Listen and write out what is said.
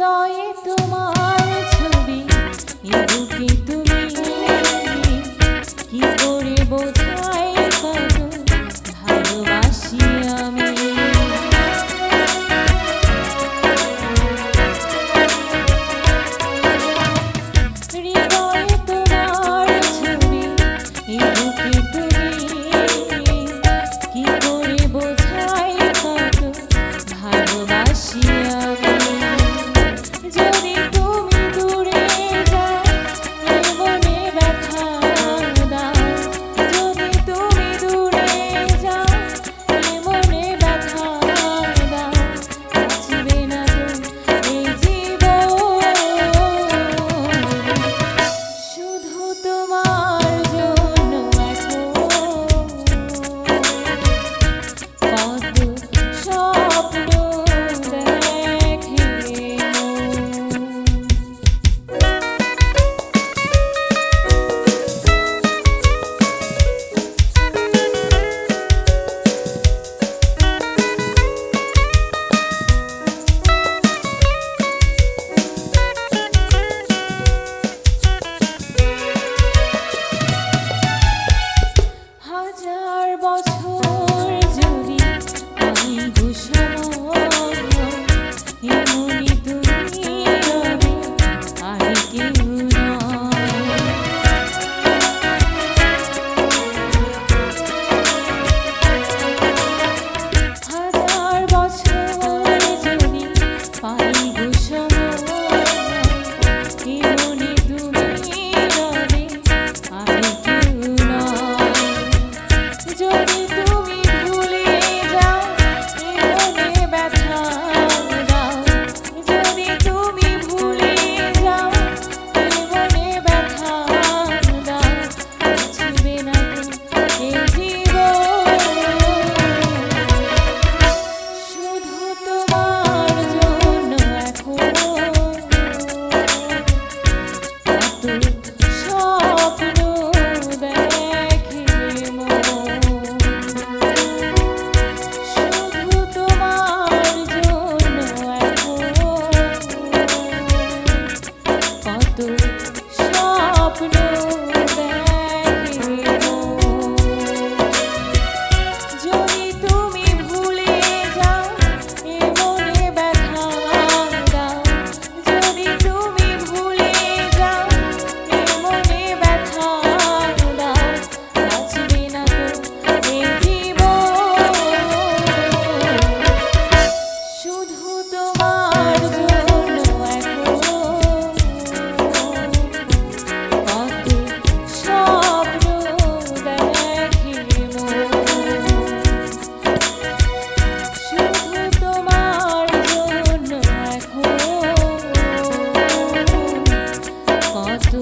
হৃদয়ে তোমার ছবি, এ বুকে তুমি, কি করে বোঝাই কত ভালোবাসি আমি। হৃদয়ে তোমার ছবি, এ বুকে তুমি, কি করে বোঝাই কত ভালোবাসি আমি। যদি তুমি দূরে যাও, এ মনে ব্যথা দাও। যদি তুমি দূরে যাও, এ মনে ব্যথা দাও। বাঁচবে না তো এই জীবন, শুধু তোমার জন্য এখন কত স্বপ্ন দেখে হাজার বছর যদি আমি ঘুষময়, এমনি তুমি রবে আর কেউ নয়। হাজার বছর যদি পাই ঘুষময়, এমনি তুমি রবে আর কেউ নয়। যদি তুমি ভুলে যাও, এ মনে ব্যথা দাও। যদি তুমি ভুলে যাও, এ মনে ব্যথা দাও। বাঁচবে না তো এই জীবন, শুধু তোমার জন্য এখন কত স্বপ্ন দেখে মন। শুধু তোমার জন্য এখন কত স্বপ্ন দেখে মন। যদি তুমি ভুলে যাও, এ মনে ব্যথা দাও। যদি তুমি ভুলে যাও, এ মনে ব্যথা দাও। বাঁচবে না তো এই জীবন, শুধু তোমার জন্য এখন কত স্বপ্ন দেখে মন। শুধু তোমার জন্য এখন কত